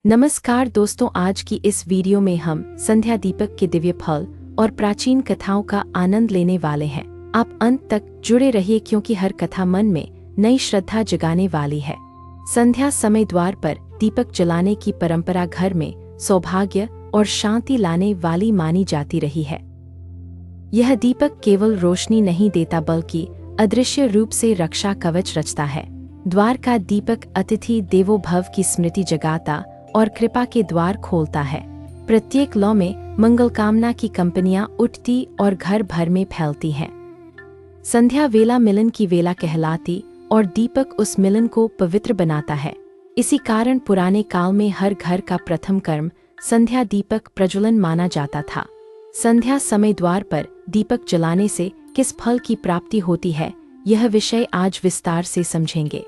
नमस्कार दोस्तों, आज की इस वीडियो में हम संध्या दीपक के दिव्य फल और प्राचीन कथाओं का आनंद लेने वाले हैं। आप अंत तक जुड़े रहिए क्योंकि हर कथा मन में नई श्रद्धा जगाने वाली है। संध्या समय द्वार पर दीपक जलाने की परंपरा घर में सौभाग्य और शांति लाने वाली मानी जाती रही है। यह दीपक केवल रोशनी नहीं देता बल्कि अदृश्य रूप से रक्षा कवच रचता है। द्वार का दीपक अतिथि देवो भव की स्मृति जगाता और कृपा के द्वार खोलता है। प्रत्येक लौ में मंगल कामना की कंपनियां उठती और घर भर में फैलती हैं। संध्या वेला मिलन की वेला कहलाती और दीपक उस मिलन को पवित्र बनाता है। इसी कारण पुराने काल में हर घर का प्रथम कर्म संध्या दीपक प्रज्वलन माना जाता था। संध्या समय द्वार पर दीपक जलाने से किस फल की प्राप्ति होती है, यह विषय आज विस्तार से समझेंगे।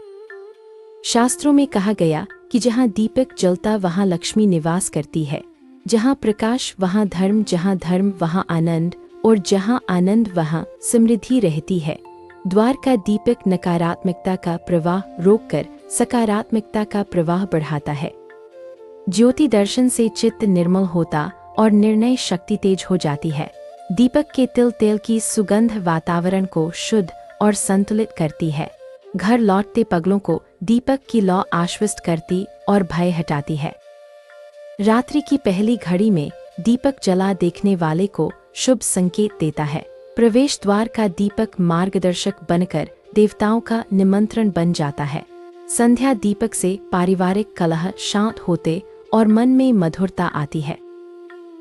शास्त्रों में कहा गया कि जहाँ दीपक जलता वहाँ लक्ष्मी निवास करती है, जहाँ प्रकाश वहाँ धर्म, जहाँ धर्म वहाँ आनंद और जहाँ आनंद वहाँ समृद्धि रहती है। द्वार का दीपक नकारात्मकता का प्रवाह रोककर सकारात्मकता का प्रवाह बढ़ाता है। ज्योति दर्शन से चित्त निर्मल होता और निर्णय शक्ति तेज हो जाती है। दीपक के तिल तेल की सुगंध वातावरण को शुद्ध और संतुलित करती है। घर लौटते पगलों को दीपक की लौ आश्वस्त करती और भय हटाती है। रात्रि की पहली घड़ी में दीपक जला देखने वाले को शुभ संकेत देता है। प्रवेश द्वार का दीपक मार्गदर्शक बनकर देवताओं का निमंत्रण बन जाता है। संध्या दीपक से पारिवारिक कलह शांत होते और मन में मधुरता आती है।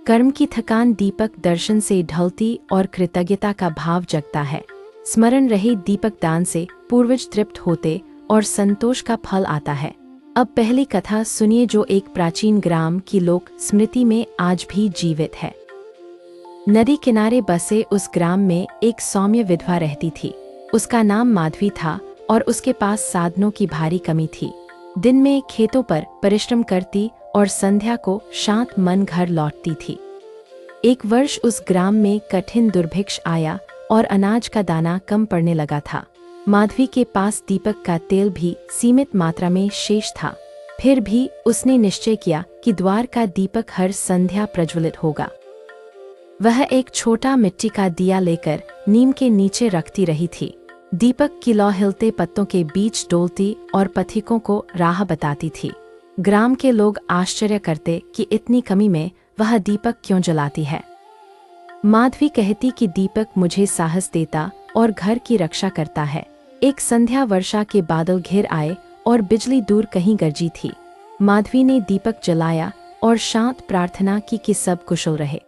कर्म की थकान दीपक दर्शन से ढलती और कृतज्ञता का भाव जगता है। स्मरण रहे दीपक दान से पूर्वज तृप्त होते और संतोष का फल आता है। अब पहली कथा सुनिए जो एक प्राचीन ग्राम की लोक स्मृति में आज भी जीवित है। नदी किनारे बसे उस ग्राम में एक सौम्य विधवा रहती थी। उसका नाम माधवी था और उसके पास साधनों की भारी कमी थी। दिन में खेतों पर परिश्रम करती और संध्या को शांत मन घर लौटती थी। एक वर्ष उस ग्राम में कठिन दुर्भिक्ष आया और अनाज का दाना कम पड़ने लगा था। माधवी के पास दीपक का तेल भी सीमित मात्रा में शेष था। फिर भी उसने निश्चय किया कि द्वार का दीपक हर संध्या प्रज्वलित होगा। वह एक छोटा मिट्टी का दिया लेकर नीम के नीचे रखती रही थी। दीपक की लौ हिलते पत्तों के बीच डोलती और पथिकों को राह बताती थी। ग्राम के लोग आश्चर्य करते कि इतनी कमी में वह दीपक क्यों जलाती है। माधवी कहती कि दीपक मुझे साहस देता और घर की रक्षा करता है। एक संध्या वर्षा के बादल घिर आए और बिजली दूर कहीं गरजी थी। माधवी ने दीपक जलाया और शांत प्रार्थना की कि सब कुशल रहे।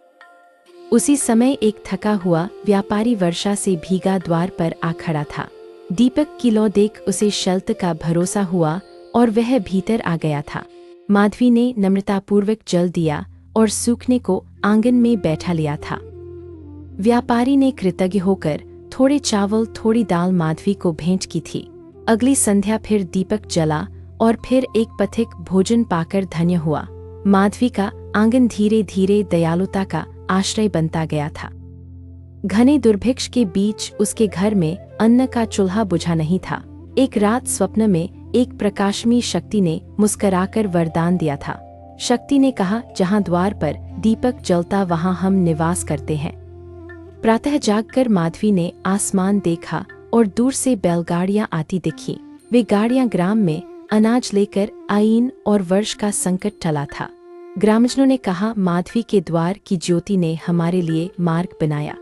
उसी समय एक थका हुआ व्यापारी वर्षा से भीगा द्वार पर आ खड़ा था। दीपक की लौ देख उसे शल्त का भरोसा हुआ और वह भीतर आ गया था। माधवी ने नम्रतापूर्वक जल दिया और सूखने को आंगन में बैठा लिया था। व्यापारी ने कृतज्ञ होकर थोड़े चावल थोड़ी दाल माधवी को भेंट की थी। अगली संध्या फिर दीपक जला और फिर एक पथिक भोजन पाकर धन्य हुआ। माधवी का आंगन धीरे धीरे दयालुता का आश्रय बनता गया था। घने दुर्भिक्ष के बीच उसके घर में अन्न का चूल्हा बुझा नहीं था। एक रात स्वप्न में एक प्रकाशमयी शक्ति ने मुस्कुराकर वरदान दिया था। शक्ति ने कहा, जहाँ द्वार पर दीपक जलता वहाँ हम निवास करते हैं। प्रातः जागकर माधवी ने आसमान देखा और दूर से बैलगाड़ियां आती दिखी। वे गाड़ियां ग्राम में अनाज लेकर आईन और वर्ष का संकट टला था। ग्रामजनों ने कहा, माधवी के द्वार की ज्योति ने हमारे लिए मार्ग बनाया।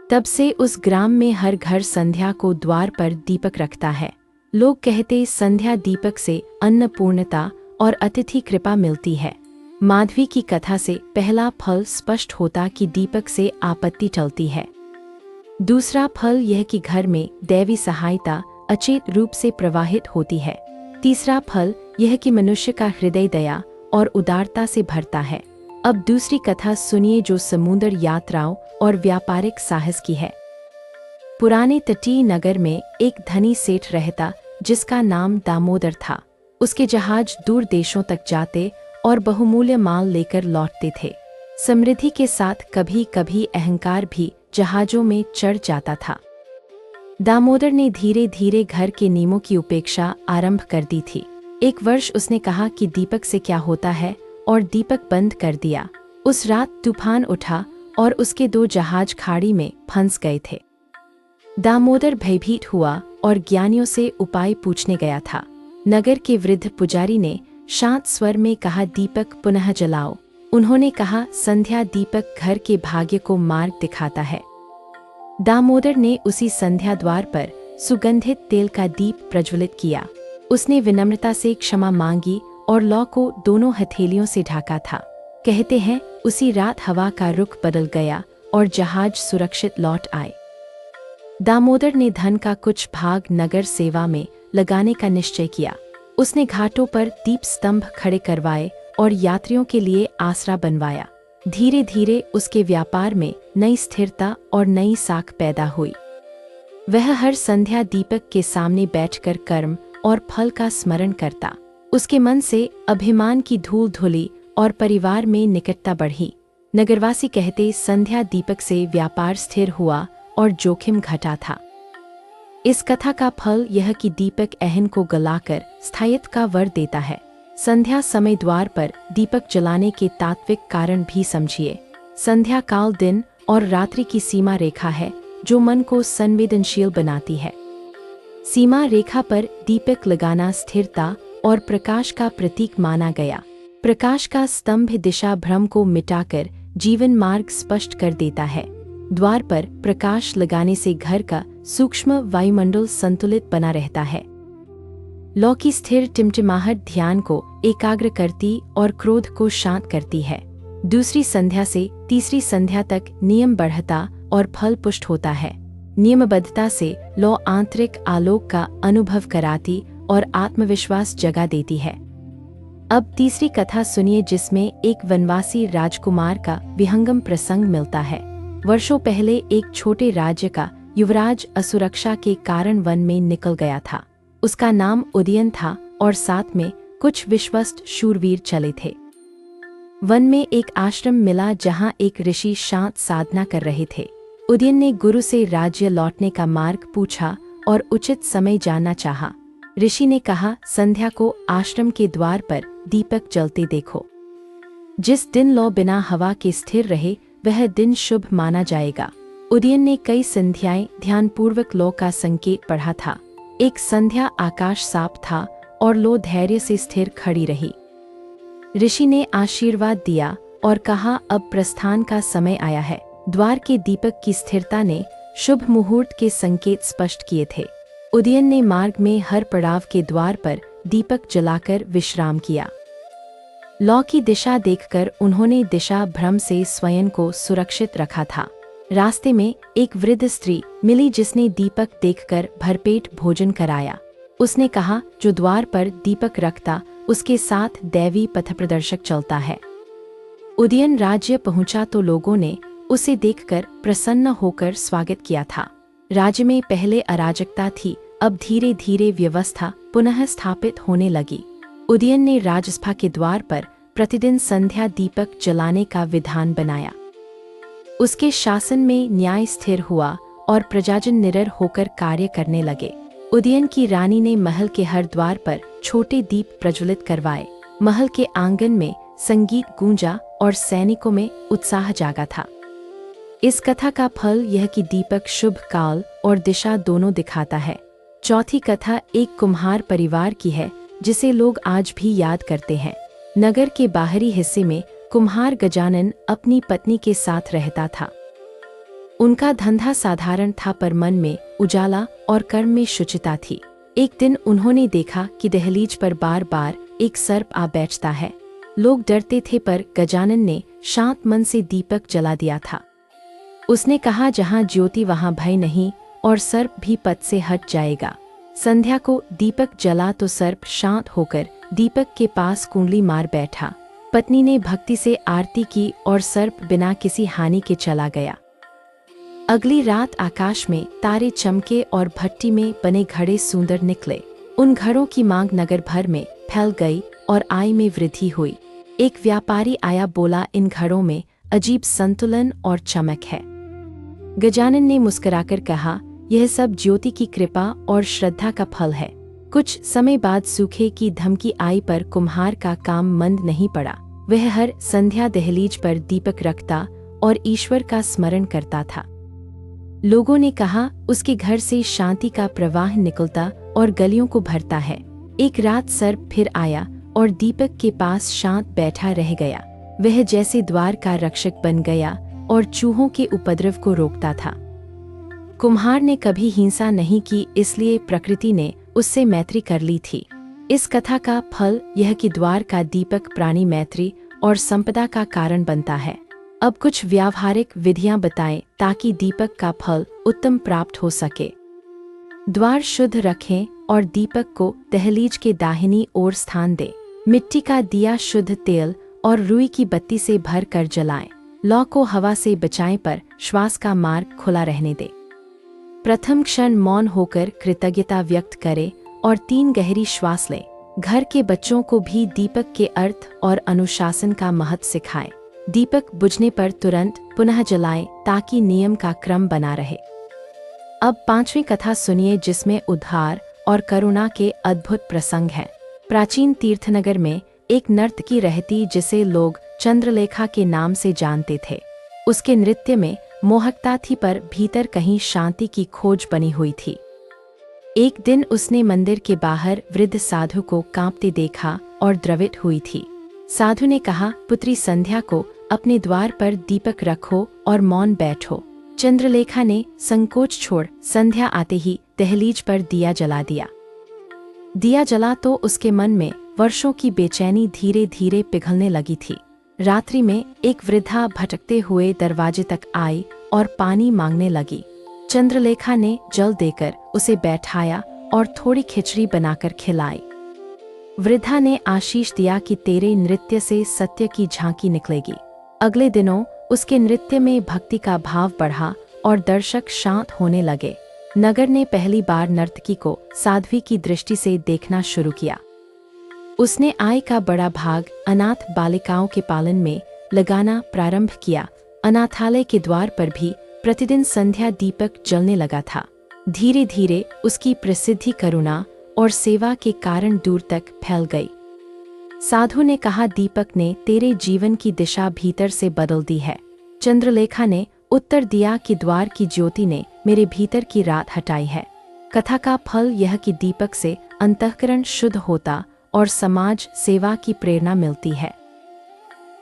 तब से उस ग्राम में हर घर संध्या को द्वार पर दीपक रखता है। लोग कहते संध्या दीपक से अन्नपूर्णता और अतिथि कृपा मिलती है। माधवी की कथा से पहला फल स्पष्ट होता कि दीपक से आपत्ति टलती है। दूसरा फल यह कि घर में दैवी सहायता अचेत रूप से प्रवाहित होती है। तीसरा फल यह कि मनुष्य का हृदय दया और उदारता से भरता है। अब दूसरी कथा सुनिए जो समुद्र यात्राओं और व्यापारिक साहस की है। पुराने तटीय नगर में एक धनी सेठ रहता जिसका नाम दामोदर था। उसके जहाज दूर देशों तक जाते और बहुमूल्य माल लेकर लौटते थे। समृद्धि के साथ कभी कभी अहंकार भी जहाजों में चढ़ जाता था। दामोदर ने धीरे धीरे घर के नियमों की उपेक्षा आरंभ कर दी थी। एक वर्ष उसने कहा कि दीपक से क्या होता है और दीपक बंद कर दिया। उस रात तूफान उठा और उसके 2 जहाज खाड़ी में फंस गए थे। दामोदर भयभीत हुआ और ज्ञानियों से उपाय पूछने गया था। नगर के वृद्ध पुजारी ने शांत स्वर में कहा, दीपक पुनः जलाओ। उन्होंने कहा, संध्या दीपक घर के भाग्य को मार्ग दिखाता है। दामोदर ने उसी संध्या द्वार पर सुगंधित तेल का दीप प्रज्वलित किया। उसने विनम्रता से क्षमा मांगी और लौ को दोनों हथेलियों से ढाका था। कहते हैं उसी रात हवा का रुख बदल गया और जहाज सुरक्षित लौट आए। दामोदर ने धन का कुछ भाग नगर सेवा में लगाने का निश्चय किया। उसने घाटों पर दीप स्तंभ खड़े करवाए और यात्रियों के लिए आसरा बनवाया। धीरे धीरे उसके व्यापार में नई स्थिरता और नई साख पैदा हुई। वह हर संध्या दीपक के सामने बैठकर कर्म और फल का स्मरण करता। उसके मन से अभिमान की धूल धुली और परिवार में निकटता बढ़ी। नगरवासी कहते, संध्या दीपक से व्यापार स्थिर हुआ और जोखिम घटा था। इस कथा का फल यह कि दीपक अहन को गलाकर स्थायित्व का वर देता है। संध्या समय द्वार पर दीपक जलाने के तात्विक कारण भी समझिए। संध्या काल दिन और रात्रि की सीमा रेखा है जो मन को संवेदनशील बनाती है। सीमा रेखा पर दीपक लगाना स्थिरता और प्रकाश का प्रतीक माना गया। प्रकाश का स्तंभ दिशा भ्रम को मिटाकर जीवन मार्ग स्पष्ट कर देता है। द्वार पर प्रकाश लगाने से घर का सूक्ष्म वायुमंडल संतुलित बना रहता है। लौ की स्थिर टिमटिमाहट ध्यान को एकाग्र करती और क्रोध को शांत करती है। दूसरी संध्या से तीसरी संध्या तक नियम बढ़ता और फल पुष्ट होता है। नियमबद्धता से लौ आंतरिक आलोक का अनुभव कराती और आत्मविश्वास जगा देती है। अब तीसरी कथा सुनिए जिसमें एक वनवासी राजकुमार का विहंगम प्रसंग मिलता है। वर्षों पहले एक छोटे राज्य का युवराज असुरक्षा के कारण वन में निकल गया था। उसका नाम उदयन था और साथ में कुछ विश्वस्त शूरवीर चले थे। वन में एक आश्रम मिला जहां एक ऋषि शांत साधना कर रहे थे। उदयन ने गुरु से राज्य लौटने का मार्ग पूछा और उचित समय जानना चाहा। ऋषि ने कहा, संध्या को आश्रम के द्वार पर दीपक जलते देखो। जिस दिन लौ बिना हवा के स्थिर रहे वह दिन शुभ माना जाएगा। उदयन ने कई संध्याएं ध्यानपूर्वक लौ का संकेत पढ़ा था। एक संध्या आकाश साफ था और लौ धैर्य से स्थिर खड़ी रही। ऋषि ने आशीर्वाद दिया और कहा, अब प्रस्थान का समय आया है। द्वार के दीपक की स्थिरता ने शुभ मुहूर्त के संकेत स्पष्ट किए थे। उदयन ने मार्ग में हर पड़ाव के द्वार पर दीपक जलाकर विश्राम किया। लौ की दिशा देखकर उन्होंने दिशा भ्रम से स्वयं को सुरक्षित रखा था। रास्ते में एक वृद्ध स्त्री मिली जिसने दीपक देखकर भरपेट भोजन कराया। उसने कहा, जो द्वार पर दीपक रखता उसके साथ दैवी पथप्रदर्शक चलता है। उदयन राज्य पहुंचा तो लोगों ने उसे देखकर प्रसन्न होकर स्वागत किया था। राज्य में पहले अराजकता थी, अब धीरे धीरे व्यवस्था पुनः स्थापित होने लगी। उदयन ने राजसभा के द्वार पर प्रतिदिन संध्या दीपक जलाने का विधान बनाया। उसके शासन में न्याय स्थिर हुआ और प्रजाजन निडर होकर कार्य करने लगे। उदयन की रानी ने महल के हर द्वार पर छोटे दीप प्रज्वलित करवाए। महल के आंगन में संगीत गूंजा और सैनिकों में उत्साह जागा था। इस कथा का फल यह कि दीपक शुभ काल और दिशा दोनों दिखाता है। चौथी कथा एक कुम्हार परिवार की है जिसे लोग आज भी याद करते हैं। नगर के बाहरी हिस्से में कुम्हार गजानन अपनी पत्नी के साथ रहता था। उनका धंधा साधारण था पर मन में उजाला और कर्म में शुचिता थी। एक दिन उन्होंने देखा कि दहलीज पर बार बार एक सर्प आ बैठता है। लोग डरते थे पर गजानन ने शांत मन से दीपक जला दिया था। उसने कहा, जहाँ ज्योति वहाँ भय नहीं और सर्प भी पथ से हट जाएगा। संध्या को दीपक जला तो सर्प शांत होकर दीपक के पास कुंडली मार बैठा। पत्नी ने भक्ति से आरती की और सर्प बिना किसी हानि के चला गया। अगली रात आकाश में तारे चमके और भट्टी में बने घड़े सुंदर निकले। उन घड़ों की मांग नगर भर में फैल गई और आय में वृद्धि हुई। एक व्यापारी आया, बोला, इन घड़ों में अजीब संतुलन और चमक है। गजानन ने मुस्कुराकर कहा, यह सब ज्योति की कृपा और श्रद्धा का फल है। कुछ समय बाद सूखे की धमकी आई पर कुम्हार का काम मंद नहीं पड़ा। वह हर संध्या दहलीज पर दीपक रखता और ईश्वर का स्मरण करता था। लोगों ने कहा, उसके घर से शांति का प्रवाह निकलता और गलियों को भरता है। एक रात सर्प फिर आया और दीपक के पास शांत बैठा रह गया। वह जैसे द्वार का रक्षक बन गया और चूहों के उपद्रव को रोकता था। कुम्हार ने कभी हिंसा नहीं की, इसलिए प्रकृति ने उससे मैत्री कर ली थी। इस कथा का फल यह कि द्वार का दीपक प्राणी मैत्री और संपदा का कारण बनता है। अब कुछ व्यावहारिक विधियां बताएं ताकि दीपक का फल उत्तम प्राप्त हो सके। द्वार शुद्ध रखें और दीपक को दहलीज के दाहिनी ओर स्थान दें। मिट्टी का दिया शुद्ध तेल और रुई की बत्ती से भर कर जलाएं। लौ को हवा से बचाएं पर श्वास का मार्ग खुला रहने दें। प्रथम क्षण मौन होकर कृतज्ञता व्यक्त करें और 3 गहरी श्वास लें। घर के बच्चों को भी दीपक के अर्थ और अनुशासन का महत्व सिखाएं। दीपक बुझने पर तुरंत पुनः जलाएं ताकि नियम का क्रम बना रहे। अब 5वीं कथा सुनिए, जिसमें उद्धार और करुणा के अद्भुत प्रसंग हैं। प्राचीन तीर्थनगर में एक नर्तकी रहती जिसे लोग चंद्रलेखा के नाम से जानते थे। उसके नृत्य में मोहकता थी पर भीतर कहीं शांति की खोज बनी हुई थी। एक दिन उसने मंदिर के बाहर वृद्ध साधु को कांपते देखा और द्रवित हुई थी। साधु ने कहा, पुत्री संध्या को अपने द्वार पर दीपक रखो और मौन बैठो। चंद्रलेखा ने संकोच छोड़ संध्या आते ही दहलीज पर दिया जला दिया। दिया जला तो उसके मन में वर्षों की बेचैनी धीरे धीरे पिघलने लगी थी। रात्रि में एक वृद्धा भटकते हुए दरवाजे तक आई और पानी मांगने लगी। चंद्रलेखा ने जल देकर उसे बैठाया और थोड़ी खिचड़ी बनाकर खिलाई। वृद्धा ने आशीष दिया कि तेरे नृत्य से सत्य की झांकी निकलेगी। अगले दिनों उसके नृत्य में भक्ति का भाव बढ़ा और दर्शक शांत होने लगे। नगर ने पहली बार नर्तकी को साध्वी की दृष्टि से देखना शुरू किया। उसने आय का बड़ा भाग अनाथ बालिकाओं के पालन में लगाना प्रारंभ किया। अनाथालय के द्वार पर भी प्रतिदिन संध्या दीपक जलने लगा था। धीरे धीरे उसकी प्रसिद्धि करुणा और सेवा के कारण दूर तक फैल गई। साधु ने कहा, दीपक ने तेरे जीवन की दिशा भीतर से बदल दी है। चंद्रलेखा ने उत्तर दिया कि द्वार की ज्योति ने मेरे भीतर की रात हटाई है। कथा का फल यह कि दीपक से अंतःकरण शुद्ध होता और समाज सेवा की प्रेरणा मिलती है।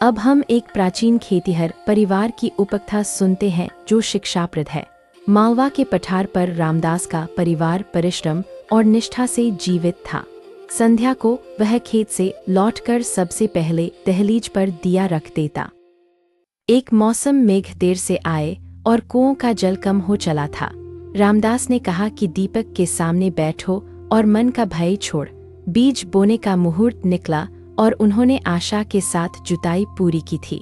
अब हम एक प्राचीन खेतिहर परिवार की उपकथा सुनते हैं जो शिक्षाप्रद है। मालवा के पठार पर रामदास का परिवार परिश्रम और निष्ठा से जीवित था। संध्या को वह खेत से लौटकर सबसे पहले दहलीज पर दिया रख देता। एक मौसम मेघ देर से आए और कुओं का जल कम हो चला था। रामदास ने कहा कि दीपक के सामने बैठो और मन का भय छोड़। बीज बोने का मुहूर्त निकला और उन्होंने आशा के साथ जुताई पूरी की थी।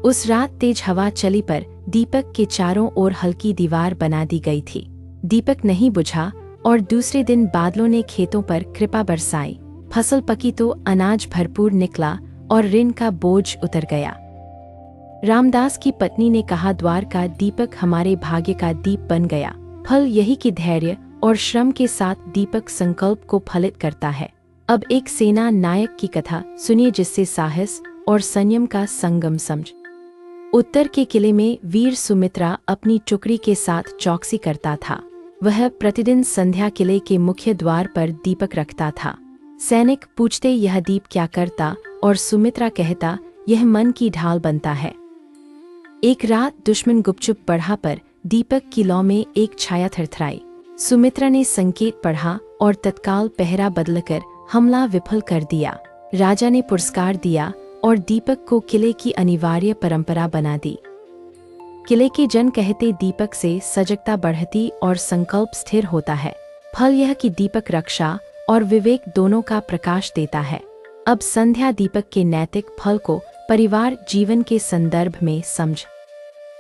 उस रात तेज हवा चली पर दीपक के चारों ओर हल्की दीवार बना दी गई थी। दीपक नहीं बुझा और दूसरे दिन बादलों ने खेतों पर कृपा बरसाई। फसल पकी तो अनाज भरपूर निकला और ऋण का बोझ उतर गया। रामदास की पत्नी ने कहा, द्वार का दीपक हमारे भाग्य का दीप बन गया। फल यही कि धैर्य और श्रम के साथ दीपक संकल्प को फलित करता है। अब एक सेना नायक की कथा सुनिए, जिससे साहस और संयम का संगम समझ। उत्तर के किले में वीर सुमित्रा अपनी टुकड़ी के साथ चौकसी करता था। वह प्रतिदिन संध्या किले के मुख्य द्वार पर दीपक रखता था। सैनिक पूछते, यह दीप क्या करता, और सुमित्रा कहता, यह मन की ढाल बनता है। एक रात दुश्मन गुपचुप बढ़ा पर दीपक की लौ में एक छाया थरथराई। सुमित्रा ने संकेत पढ़ा और तत्काल पहरा बदलकर हमला विफल कर दिया। राजा ने पुरस्कार दिया और दीपक को किले की अनिवार्य परंपरा बना दी। किले के जन कहते, दीपक से सजगता बढ़ती और संकल्प स्थिर होता है। फल यह कि दीपक रक्षा और विवेक दोनों का प्रकाश देता है। अब संध्या दीपक के नैतिक फल को परिवार जीवन के संदर्भ में समझ।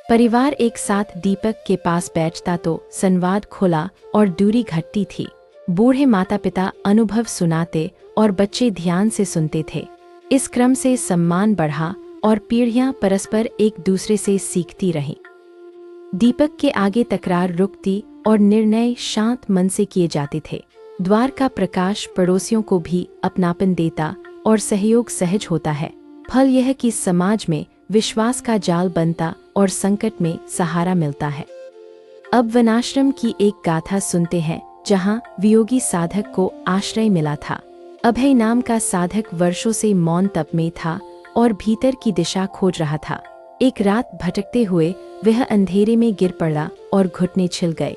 परिवार एक साथ दीपक के पास बैठता तो संवाद खुला और दूरी घटती थी। बूढ़े माता पिता अनुभव सुनाते और बच्चे ध्यान से सुनते थे। इस क्रम से सम्मान बढ़ा और पीढ़ियां परस्पर एक दूसरे से सीखती रहीं। दीपक के आगे तकरार रुकती और निर्णय शांत मन से किए जाते थे। द्वार का प्रकाश पड़ोसियों को भी अपनापन देता और सहयोग सहज होता है। फल यह कि समाज में विश्वास का जाल बनता और संकट में सहारा मिलता है। अब वनाश्रम की एक गाथा सुनते हैं जहां वियोगी साधक को आश्रय मिला था। अभय नाम का साधक वर्षों से मौन तप में था और भीतर की दिशा खोज रहा था। एक रात भटकते हुए वह अंधेरे में गिर पड़ा और घुटने छिल गए।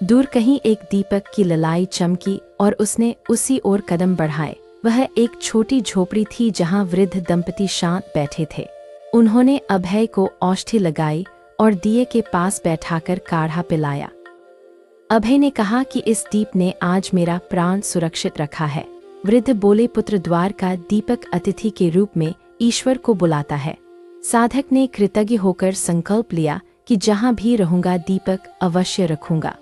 दूर कहीं एक दीपक की ललाई चमकी और उसने उसी ओर कदम बढ़ाए। वह एक छोटी झोपड़ी थी जहां वृद्ध दंपति शांत बैठे थे। उन्होंने अभय को औषधि लगाई और दिए के पास बैठाकर काढ़ा पिलाया। अभय ने कहा कि इस दीप ने आज मेरा प्राण सुरक्षित रखा है। वृद्ध बोले, पुत्र, द्वार का दीपक अतिथि के रूप में ईश्वर को बुलाता है। साधक ने कृतज्ञ होकर संकल्प लिया कि जहां भी रहूंगा दीपक अवश्य रखूंगा।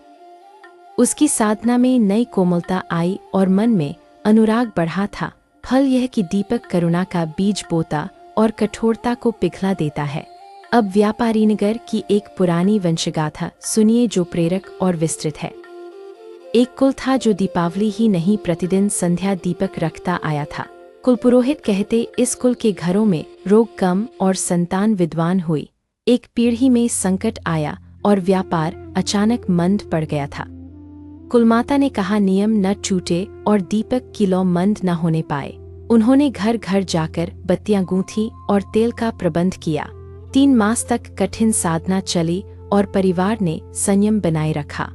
उसकी साधना में नई कोमलता आई और मन में अनुराग बढ़ा था। फल यह कि दीपक करुणा का बीज बोता और कठोरता को पिघला देता है। अब व्यापारीनगर की एक पुरानी वंशगाथा सुनिए जो प्रेरक और विस्तृत है। एक कुल था जो दीपावली ही नहीं प्रतिदिन संध्या दीपक रखता आया था। कुलपुरोहित कहते इस कुल के घरों में रोग कम और संतान विद्वान हुई। एक पीढ़ी में संकट आया और व्यापार अचानक मंद पड़ गया था। कुलमाता ने कहा, नियम न टूटे और दीपक की लौ मंद न होने पाए। उन्होंने घर घर जाकर बत्तियां गूंथी और तेल का प्रबंध किया। 3 मास तक कठिन साधना चली और परिवार ने संयम बनाए रखा।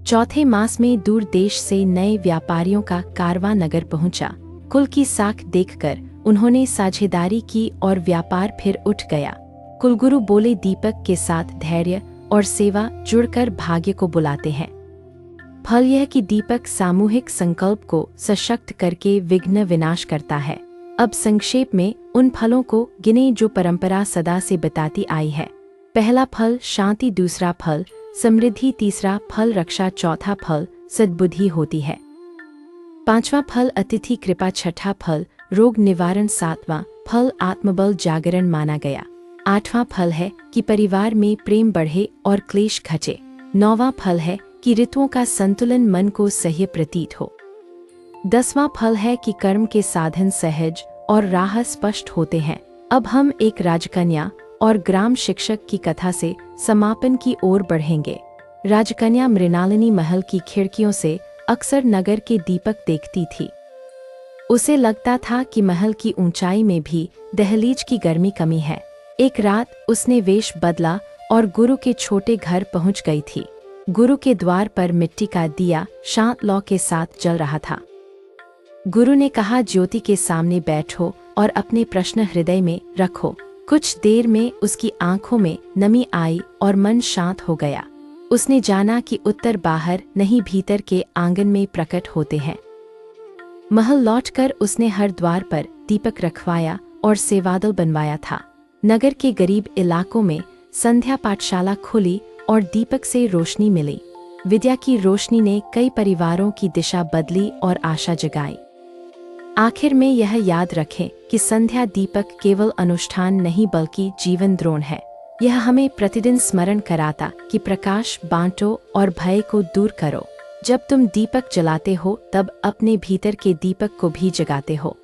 चौथे मास में दूर देश से नए व्यापारियों का कारवां नगर पहुंचा। कुल की साख देखकर उन्होंने साझेदारी की और व्यापार फिर उठ गया। कुलगुरु बोले, दीपक के साथ धैर्य और सेवा जुड़कर भाग्य को बुलाते हैं। फल यह कि दीपक सामूहिक संकल्प को सशक्त करके विघ्न विनाश करता है। अब संक्षेप में उन फलों को गिने जो परंपरा सदा से बताती आई है। पहला फल शांति, दूसरा फल समृद्धि, तीसरा फल रक्षा, चौथा फल सद्बुद्धि होती है, 5वां फल अतिथि कृपा, छठा फल रोग निवारण, 7वां फल आत्मबल जागरण माना गया, 8वां फल है कि परिवार में प्रेम बढ़े और क्लेश घटे, 9वां फल है कि ऋतुओं का संतुलन मन को सह्य प्रतीत हो, 10वां फल है कि कर्म के साधन सहज और राह स्पष्ट होते हैं। अब हम एक राजकन्या और ग्राम शिक्षक की कथा से समापन की ओर बढ़ेंगे। राजकन्या मृणालिनी महल की खिड़कियों से अक्सर नगर के दीपक देखती थी। उसे लगता था कि महल की ऊंचाई में भी दहलीज की गर्मी कमी है। एक रात उसने वेश बदला और गुरु के छोटे घर पहुंच गई थी। गुरु के द्वार पर मिट्टी का दिया शांत लौ के साथ जल रहा था। गुरु ने कहा, ज्योति के सामने बैठो और अपने प्रश्न हृदय में रखो। कुछ देर में उसकी आंखों में नमी आई और मन शांत हो गया। उसने जाना कि उत्तर बाहर नहीं भीतर के आंगन में प्रकट होते हैं। महल लौटकर उसने हर द्वार पर दीपक रखवाया और सेवादल बनवाया था। नगर के गरीब इलाकों में संध्या पाठशाला खुली और दीपक से रोशनी मिली। विद्या की रोशनी ने कई परिवारों की दिशा बदली और आशा जगाई। आखिर में यह याद रखें कि संध्या दीपक केवल अनुष्ठान नहीं बल्कि जीवन द्रोण है। यह हमें प्रतिदिन स्मरण कराता कि प्रकाश बांटो और भय को दूर करो। जब तुम दीपक जलाते हो तब अपने भीतर के दीपक को भी जगाते हो।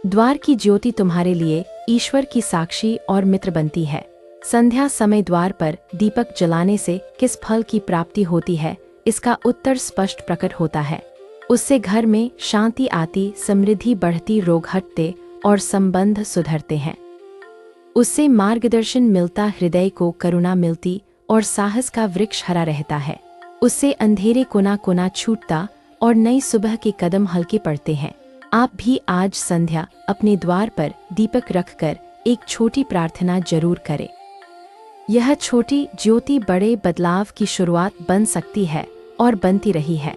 द्वार की ज्योति तुम्हारे लिए ईश्वर की साक्षी और मित्र बनती है। संध्या समय द्वार पर दीपक जलाने से किस फल की प्राप्ति होती है, इसका उत्तर स्पष्ट प्रकट होता है। उससे घर में शांति आती, समृद्धि बढ़ती, रोग हटते और संबंध सुधरते हैं। उससे मार्गदर्शन मिलता, हृदय को करुणा मिलती और साहस का वृक्ष हरा रहता है। उससे अंधेरे कोना कोना छूटता और नई सुबह के कदम हल्के पड़ते हैं। आप भी आज संध्या अपने द्वार पर दीपक रखकर एक छोटी प्रार्थना जरूर करें। यह छोटी ज्योति बड़े बदलाव की शुरुआत बन सकती है और बनती रही है।